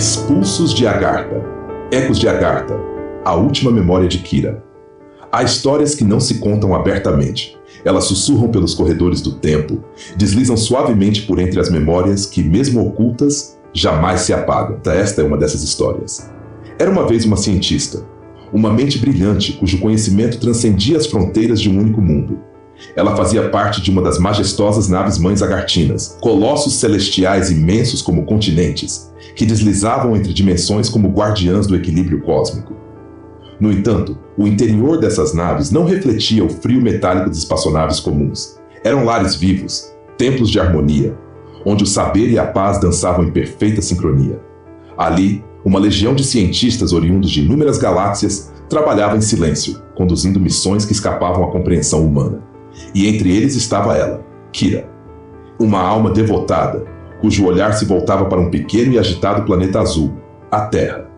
Expulsos de Agartha. Ecos de Agartha. A última memória de Kira. Há histórias que não se contam abertamente. Elas sussurram pelos corredores do tempo, deslizam suavemente por entre as memórias que, mesmo ocultas, jamais se apagam. Esta é uma dessas histórias. Era uma vez uma cientista, uma mente brilhante cujo conhecimento transcendia as fronteiras de um único mundo. Ela fazia parte de uma das majestosas naves-mães agartinas, colossos celestiais imensos como continentes, que deslizavam entre dimensões como guardiãs do equilíbrio cósmico. No entanto, o interior dessas naves não refletia o frio metálico das espaçonaves comuns. Eram lares vivos, templos de harmonia, onde o saber e a paz dançavam em perfeita sincronia. Ali, uma legião de cientistas oriundos de inúmeras galáxias trabalhava em silêncio, conduzindo missões que escapavam à compreensão humana. E entre eles estava ela, Kira, uma alma devotada, cujo olhar se voltava para um pequeno e agitado planeta azul, a Terra.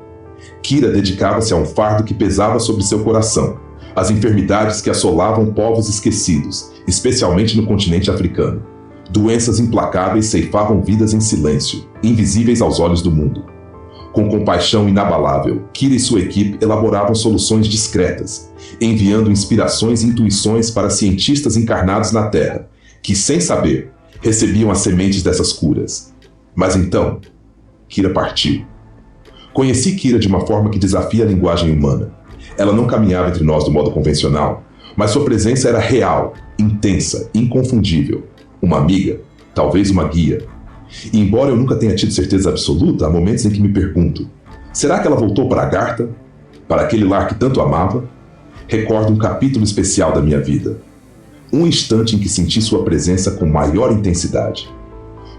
Kira dedicava-se a um fardo que pesava sobre seu coração, as enfermidades que assolavam povos esquecidos, especialmente no continente africano. Doenças implacáveis ceifavam vidas em silêncio, invisíveis aos olhos do mundo. Com compaixão inabalável, Kira e sua equipe elaboravam soluções discretas, enviando inspirações e intuições para cientistas encarnados na Terra, que, sem saber, recebiam as sementes dessas curas. Mas então, Kira partiu. Conheci Kira de uma forma que desafia a linguagem humana. Ela não caminhava entre nós do modo convencional, mas sua presença era real, intensa, inconfundível. Uma amiga, talvez uma guia. E embora eu nunca tenha tido certeza absoluta, há momentos em que me pergunto: será que ela voltou para Agartha? Para aquele lar que tanto amava? Recordo um capítulo especial da minha vida. Um instante em que senti sua presença com maior intensidade.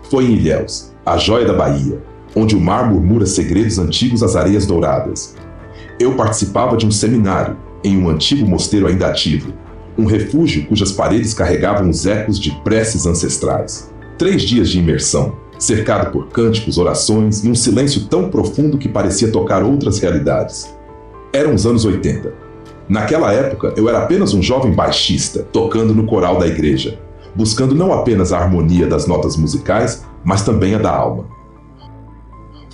Foi em Ilhéus, a joia da Bahia, onde o mar murmura segredos antigos às areias douradas. Eu participava de um seminário em um antigo mosteiro ainda ativo, um refúgio cujas paredes carregavam os ecos de preces ancestrais. 3 dias de imersão, cercado por cânticos, orações e um silêncio tão profundo que parecia tocar outras realidades. Eram os anos 80. Naquela época, eu era apenas um jovem baixista, tocando no coral da igreja, buscando não apenas a harmonia das notas musicais, mas também a da alma.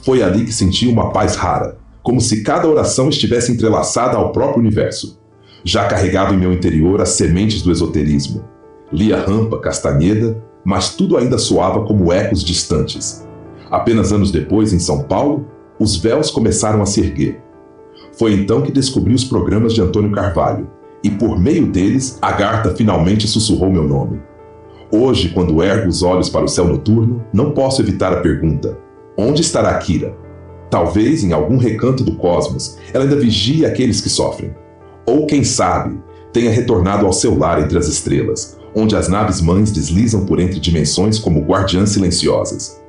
Foi ali que senti uma paz rara, como se cada oração estivesse entrelaçada ao próprio universo. Já carregava em meu interior as sementes do esoterismo. Lia Rampa, Castaneda, mas tudo ainda soava como ecos distantes. Apenas anos depois, em São Paulo, os véus começaram a se erguer. Foi então que descobri os programas de Antônio Carvalho, e por meio deles, Agartha finalmente sussurrou meu nome. Hoje, quando ergo os olhos para o céu noturno, não posso evitar a pergunta: onde estará Kira? Talvez, em algum recanto do cosmos, ela ainda vigie aqueles que sofrem. Ou, quem sabe, tenha retornado ao seu lar entre as estrelas, onde as naves-mães deslizam por entre dimensões como guardiãs silenciosas.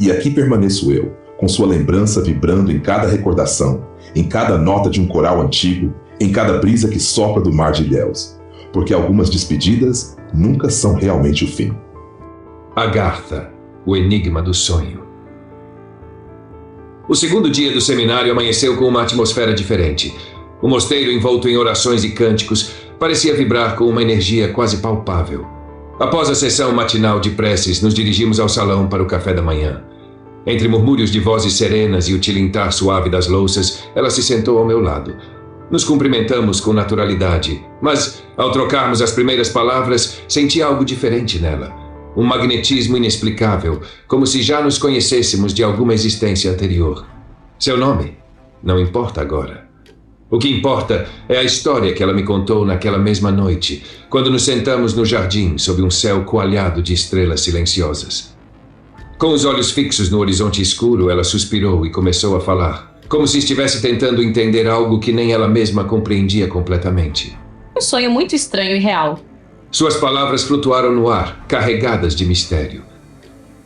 E aqui permaneço eu, com sua lembrança vibrando em cada recordação, em cada nota de um coral antigo, em cada brisa que sopra do mar de Ilhéus, porque algumas despedidas nunca são realmente o fim. Agartha, o enigma do sonho. O segundo dia do seminário amanheceu com uma atmosfera diferente. O mosteiro, envolto em orações e cânticos, parecia vibrar com uma energia quase palpável. Após a sessão matinal de preces, nos dirigimos ao salão para o café da manhã. Entre murmúrios de vozes serenas e o tilintar suave das louças, ela se sentou ao meu lado. Nos cumprimentamos com naturalidade, mas, ao trocarmos as primeiras palavras, senti algo diferente nela. Um magnetismo inexplicável, como se já nos conhecêssemos de alguma existência anterior. Seu nome? Não importa agora. O que importa é a história que ela me contou naquela mesma noite, quando nos sentamos no jardim sob um céu coalhado de estrelas silenciosas. Com os olhos fixos no horizonte escuro, ela suspirou e começou a falar, como se estivesse tentando entender algo que nem ela mesma compreendia completamente. Um sonho muito estranho e real. Suas palavras flutuaram no ar, carregadas de mistério.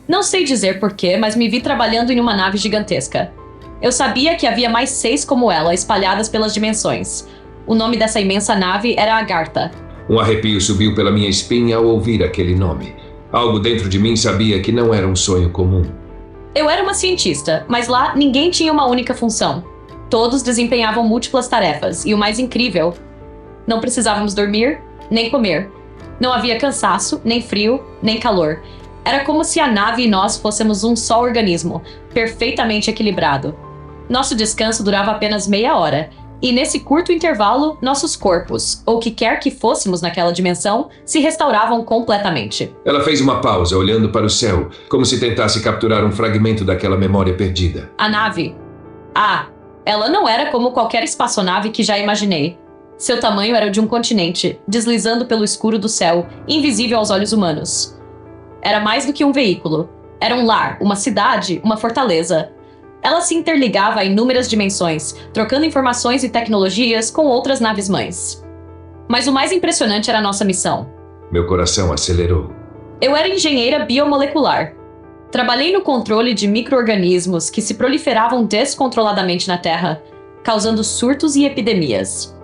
Não sei dizer porquê, mas me vi trabalhando em uma nave gigantesca. Eu sabia que havia mais 6 como ela, espalhadas pelas dimensões. O nome dessa imensa nave era Agartha. Um arrepio subiu pela minha espinha ao ouvir aquele nome. Algo dentro de mim sabia que não era um sonho comum. Eu era uma cientista, mas lá ninguém tinha uma única função. Todos desempenhavam múltiplas tarefas, e o mais incrível, não precisávamos dormir, nem comer. Não havia cansaço, nem frio, nem calor. Era como se a nave e nós fôssemos um só organismo, perfeitamente equilibrado. Nosso descanso durava apenas meia hora, e nesse curto intervalo, nossos corpos, ou o que quer que fôssemos naquela dimensão, se restauravam completamente. Ela fez uma pausa, olhando para o céu, como se tentasse capturar um fragmento daquela memória perdida. A nave. Ela não era como qualquer espaçonave que já imaginei. Seu tamanho era o de um continente, deslizando pelo escuro do céu, invisível aos olhos humanos. Era mais do que um veículo. Era um lar, uma cidade, uma fortaleza. Ela se interligava a inúmeras dimensões, trocando informações e tecnologias com outras naves-mães. Mas o mais impressionante era a nossa missão. Meu coração acelerou. Eu era engenheira biomolecular. Trabalhei no controle de micro-organismos que se proliferavam descontroladamente na Terra, causando surtos e epidemias.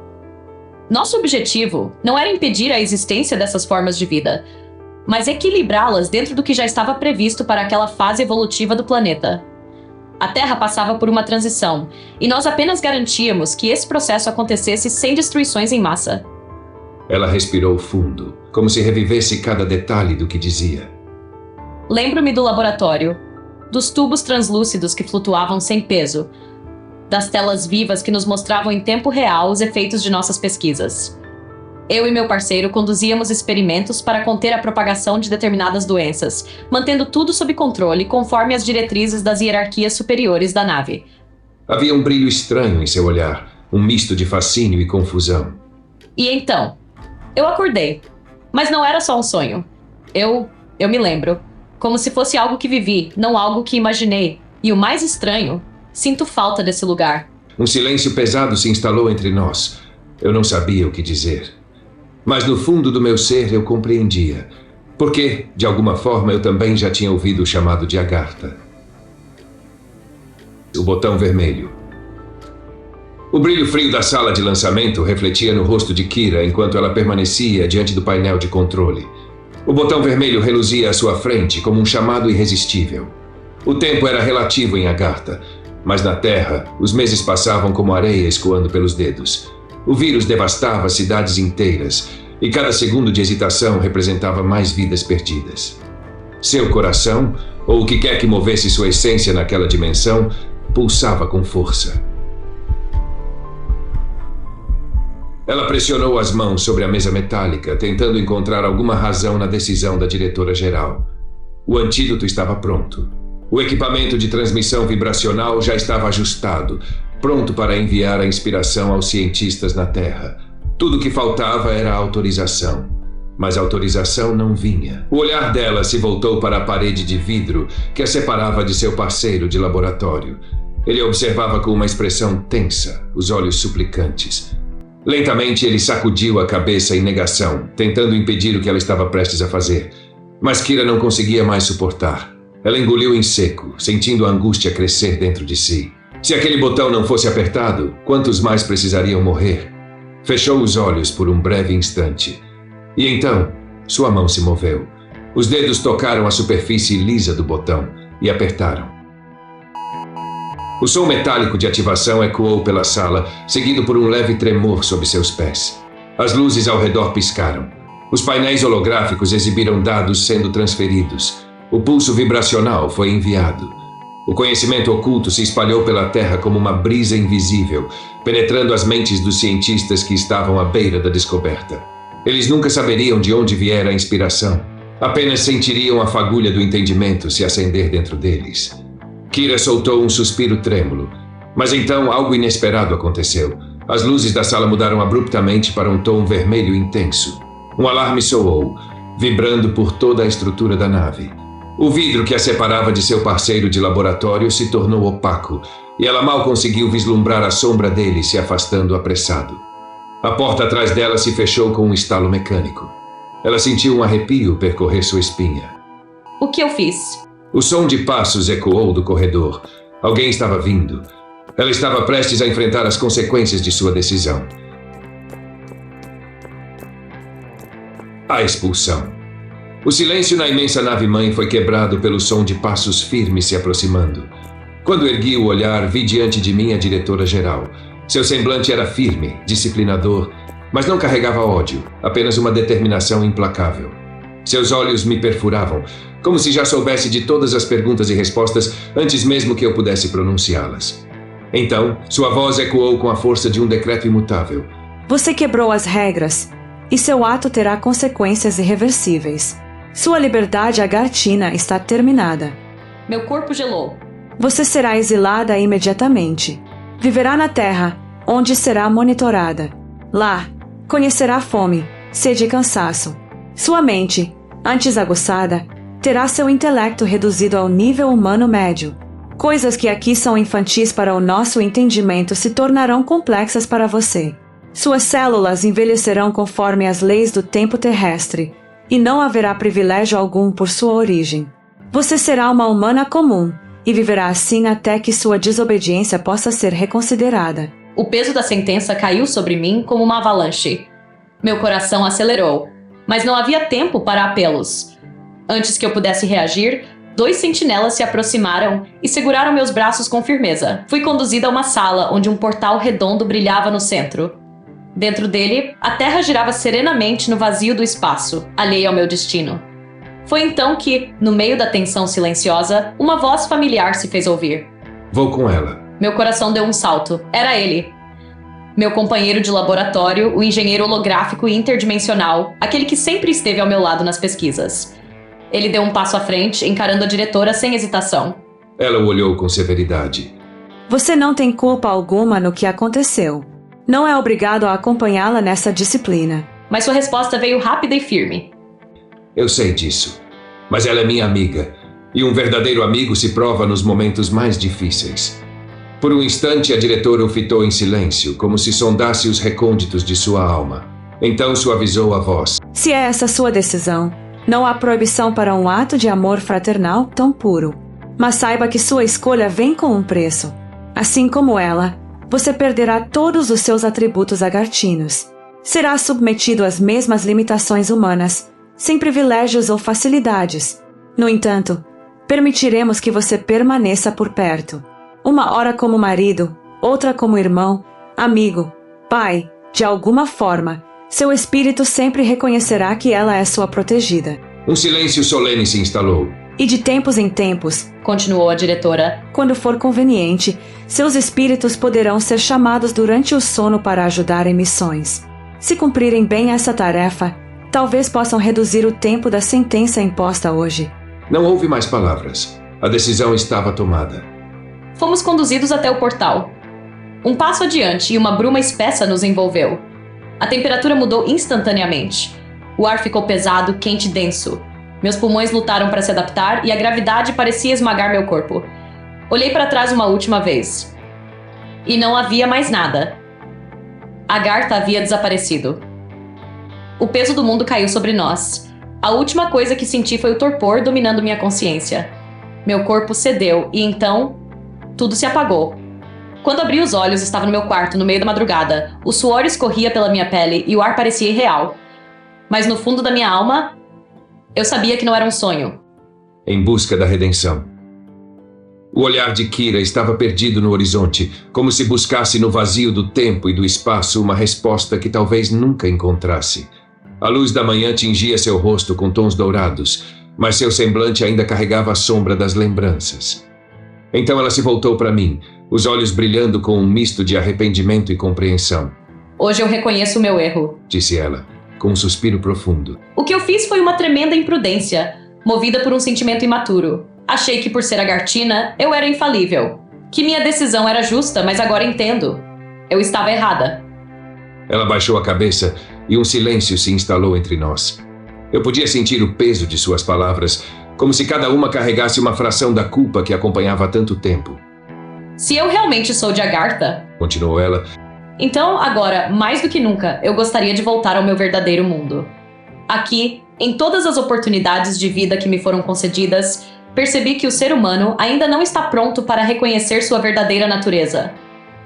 Nosso objetivo não era impedir a existência dessas formas de vida, mas equilibrá-las dentro do que já estava previsto para aquela fase evolutiva do planeta. A Terra passava por uma transição, e nós apenas garantíamos que esse processo acontecesse sem destruições em massa. Ela respirou fundo, como se revivesse cada detalhe do que dizia. Lembro-me do laboratório, dos tubos translúcidos que flutuavam sem peso, das telas vivas que nos mostravam em tempo real os efeitos de nossas pesquisas. Eu e meu parceiro conduzíamos experimentos para conter a propagação de determinadas doenças, mantendo tudo sob controle conforme as diretrizes das hierarquias superiores da nave. Havia um brilho estranho em seu olhar, um misto de fascínio e confusão. E então, eu acordei. Mas não era só um sonho. Eu me lembro. Como se fosse algo que vivi, não algo que imaginei. E o mais estranho, sinto falta desse lugar. Um silêncio pesado se instalou entre nós. Eu não sabia o que dizer. Mas no fundo do meu ser eu compreendia. Porque, de alguma forma, eu também já tinha ouvido o chamado de Agartha. O botão vermelho. O brilho frio da sala de lançamento refletia no rosto de Kira enquanto ela permanecia diante do painel de controle. O botão vermelho reluzia à sua frente como um chamado irresistível. O tempo era relativo em Agartha, mas na Terra, os meses passavam como areia escoando pelos dedos. O vírus devastava cidades inteiras, e cada segundo de hesitação representava mais vidas perdidas. Seu coração, ou o que quer que movesse sua essência naquela dimensão, pulsava com força. Ela pressionou as mãos sobre a mesa metálica, tentando encontrar alguma razão na decisão da diretora-geral. O antídoto estava pronto. O equipamento de transmissão vibracional já estava ajustado, pronto para enviar a inspiração aos cientistas na Terra. Tudo o que faltava era a autorização. Mas a autorização não vinha. O olhar dela se voltou para a parede de vidro que a separava de seu parceiro de laboratório. Ele a observava com uma expressão tensa, os olhos suplicantes. Lentamente ele sacudiu a cabeça em negação, tentando impedir o que ela estava prestes a fazer. Mas Kira não conseguia mais suportar. Ela engoliu em seco, sentindo a angústia crescer dentro de si. Se aquele botão não fosse apertado, quantos mais precisariam morrer? Fechou os olhos por um breve instante. E então, sua mão se moveu. Os dedos tocaram a superfície lisa do botão e apertaram. O som metálico de ativação ecoou pela sala, seguido por um leve tremor sob seus pés. As luzes ao redor piscaram. Os painéis holográficos exibiram dados sendo transferidos. O pulso vibracional foi enviado. O conhecimento oculto se espalhou pela Terra como uma brisa invisível, penetrando as mentes dos cientistas que estavam à beira da descoberta. Eles nunca saberiam de onde viera a inspiração. Apenas sentiriam a fagulha do entendimento se acender dentro deles. Kira soltou um suspiro trêmulo. Mas então algo inesperado aconteceu. As luzes da sala mudaram abruptamente para um tom vermelho intenso. Um alarme soou, vibrando por toda a estrutura da nave. O vidro que a separava de seu parceiro de laboratório se tornou opaco, e ela mal conseguiu vislumbrar a sombra dele se afastando apressado. A porta atrás dela se fechou com um estalo mecânico. Ela sentiu um arrepio percorrer sua espinha. O que eu fiz? O som de passos ecoou do corredor. Alguém estava vindo. Ela estava prestes a enfrentar as consequências de sua decisão. A expulsão. O silêncio na imensa nave-mãe foi quebrado pelo som de passos firmes se aproximando. Quando ergui o olhar, vi diante de mim a diretora-geral. Seu semblante era firme, disciplinador, mas não carregava ódio, apenas uma determinação implacável. Seus olhos me perfuravam, como se já soubesse de todas as perguntas e respostas antes mesmo que eu pudesse pronunciá-las. Então, sua voz ecoou com a força de um decreto imutável. Você quebrou as regras, e seu ato terá consequências irreversíveis. Sua liberdade agartina está terminada. Meu corpo gelou. Você será exilada imediatamente. Viverá na terra, onde será monitorada. Lá, conhecerá fome, sede e cansaço. Sua mente, antes aguçada, terá seu intelecto reduzido ao nível humano médio. Coisas que aqui são infantis para o nosso entendimento se tornarão complexas para você. Suas células envelhecerão conforme as leis do tempo terrestre, e não haverá privilégio algum por sua origem. Você será uma humana comum, e viverá assim até que sua desobediência possa ser reconsiderada. O peso da sentença caiu sobre mim como uma avalanche. Meu coração acelerou, mas não havia tempo para apelos. Antes que eu pudesse reagir, 2 sentinelas se aproximaram e seguraram meus braços com firmeza. Fui conduzida a uma sala onde um portal redondo brilhava no centro. Dentro dele, a terra girava serenamente no vazio do espaço, alheia ao meu destino. Foi então que, no meio da tensão silenciosa, uma voz familiar se fez ouvir. Vou com ela. Meu coração deu um salto. Era ele. Meu companheiro de laboratório, o engenheiro holográfico e interdimensional, aquele que sempre esteve ao meu lado nas pesquisas. Ele deu um passo à frente, encarando a diretora sem hesitação. Ela o olhou com severidade. Você não tem culpa alguma no que aconteceu. Não é obrigado a acompanhá-la nessa disciplina. Mas sua resposta veio rápida e firme. Eu sei disso. Mas ela é minha amiga. E um verdadeiro amigo se prova nos momentos mais difíceis. Por um instante, a diretora o fitou em silêncio, como se sondasse os recônditos de sua alma. Então suavizou a voz. Se é essa sua decisão, não há proibição para um ato de amor fraternal tão puro. Mas saiba que sua escolha vem com um preço. Assim como ela, você perderá todos os seus atributos agartinos. Será submetido às mesmas limitações humanas, sem privilégios ou facilidades. No entanto, permitiremos que você permaneça por perto. Uma hora como marido, outra como irmão, amigo, pai, de alguma forma, seu espírito sempre reconhecerá que ela é sua protegida. Um silêncio solene se instalou. E de tempos em tempos, Continuou a diretora. quando for conveniente, seus espíritos poderão ser chamados durante o sono para ajudar em missões. Se cumprirem bem essa tarefa, talvez possam reduzir o tempo da sentença imposta hoje. Não houve mais palavras. A decisão estava tomada. Fomos conduzidos até o portal. Um passo adiante e uma bruma espessa nos envolveu. A temperatura mudou instantaneamente. O ar ficou pesado, quente e denso. Meus pulmões lutaram para se adaptar e a gravidade parecia esmagar meu corpo. Olhei para trás uma última vez. E não havia mais nada. A Agartha havia desaparecido. O peso do mundo caiu sobre nós. A última coisa que senti foi o torpor dominando minha consciência. Meu corpo cedeu e então, tudo se apagou. Quando abri os olhos, estava no meu quarto, no meio da madrugada. O suor escorria pela minha pele e o ar parecia irreal. Mas no fundo da minha alma, eu sabia que não era um sonho. Em busca da redenção. O olhar de Kira estava perdido no horizonte, como se buscasse no vazio do tempo e do espaço uma resposta que talvez nunca encontrasse. A luz da manhã tingia seu rosto com tons dourados, mas seu semblante ainda carregava a sombra das lembranças. Então ela se voltou para mim, os olhos brilhando com um misto de arrependimento e compreensão. Hoje eu reconheço o meu erro, Disse ela, com um suspiro profundo. O que eu fiz foi uma tremenda imprudência, movida por um sentimento imaturo. Achei que por ser Agartina, eu era infalível. Que minha decisão era justa, mas agora entendo. Eu estava errada. Ela baixou a cabeça e um silêncio se instalou entre nós. Eu podia sentir o peso de suas palavras, como se cada uma carregasse uma fração da culpa que acompanhava há tanto tempo. Se eu realmente sou de Agartha, Continuou ela. então agora, mais do que nunca, eu gostaria de voltar ao meu verdadeiro mundo. Aqui, em todas as oportunidades de vida que me foram concedidas, percebi que o ser humano ainda não está pronto para reconhecer sua verdadeira natureza.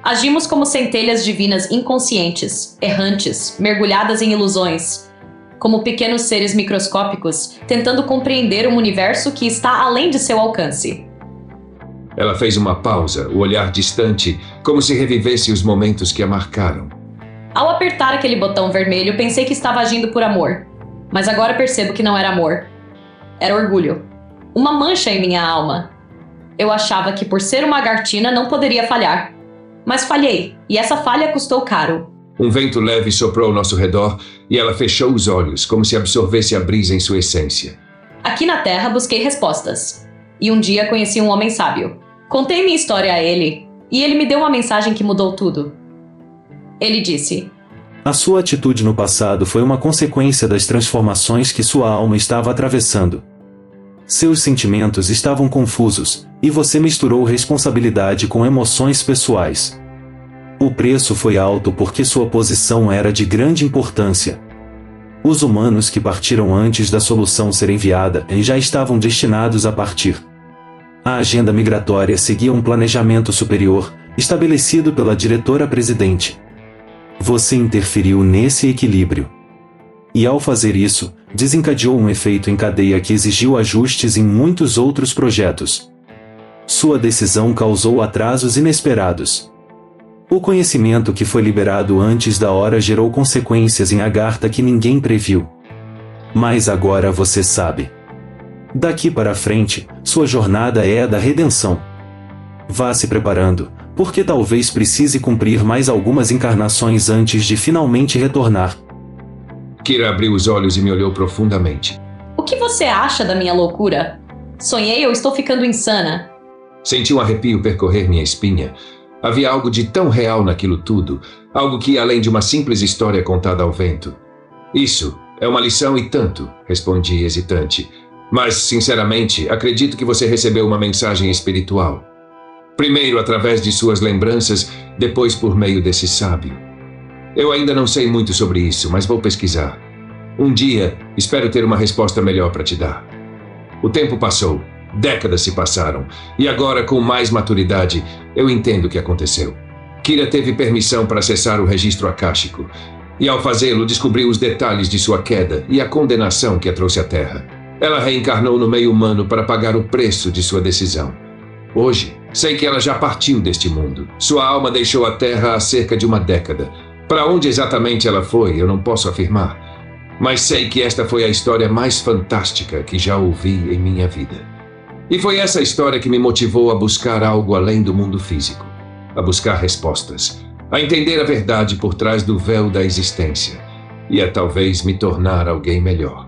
Agimos como centelhas divinas inconscientes, errantes, mergulhadas em ilusões, como pequenos seres microscópicos, tentando compreender um universo que está além de seu alcance. Ela fez uma pausa, o olhar distante, como se revivesse os momentos que a marcaram. Ao apertar aquele botão vermelho, pensei que estava agindo por amor. Mas agora percebo que não era amor. Era orgulho. uma mancha em minha alma. Eu achava que por ser uma lagartina não poderia falhar. Mas falhei, e essa falha custou caro. Um vento leve soprou ao nosso redor e ela fechou os olhos, como se absorvesse a brisa em sua essência. Aqui na Terra busquei respostas. E um dia conheci um homem sábio. Contei minha história a ele, e ele me deu uma mensagem que mudou tudo. Ele disse: A sua atitude no passado foi uma consequência das transformações que sua alma estava atravessando. Seus sentimentos estavam confusos, e você misturou responsabilidade com emoções pessoais. O preço foi alto porque sua posição era de grande importância. Os humanos que partiram antes da solução ser enviada já estavam destinados a partir. A agenda migratória seguia um planejamento superior, estabelecido pela diretora-presidente. Você interferiu nesse equilíbrio. E ao fazer isso, desencadeou um efeito em cadeia que exigiu ajustes em muitos outros projetos. Sua decisão causou atrasos inesperados. O conhecimento que foi liberado antes da hora gerou consequências em Agartha que ninguém previu. Mas agora você sabe. Daqui para frente, sua jornada é a da redenção. Vá se preparando, porque talvez precise cumprir mais algumas encarnações antes de finalmente retornar. Kira abriu os olhos e me olhou profundamente. O que você acha da minha loucura? Sonhei ou estou ficando insana? Senti um arrepio percorrer minha espinha. Havia algo de tão real naquilo tudo, algo que ia além de uma simples história contada ao vento. Isso é uma lição e tanto, respondi hesitante. Mas, sinceramente, acredito que você recebeu uma mensagem espiritual. Primeiro através de suas lembranças, depois por meio desse sábio. Eu ainda não sei muito sobre isso, mas vou pesquisar. Um dia, espero ter uma resposta melhor para te dar. O tempo passou, décadas se passaram, e agora, com mais maturidade, eu entendo o que aconteceu. Kira teve permissão para acessar o registro akáshico, e ao fazê-lo descobriu os detalhes de sua queda e a condenação que a trouxe à Terra. Ela reencarnou no meio humano para pagar o preço de sua decisão. Hoje, sei que ela já partiu deste mundo. Sua alma deixou a Terra há cerca de uma década. Para onde exatamente ela foi, eu não posso afirmar. Mas sei que esta foi a história mais fantástica que já ouvi em minha vida. E foi essa história que me motivou a buscar algo além do mundo físico. A buscar respostas. A entender a verdade por trás do véu da existência. E a talvez me tornar alguém melhor.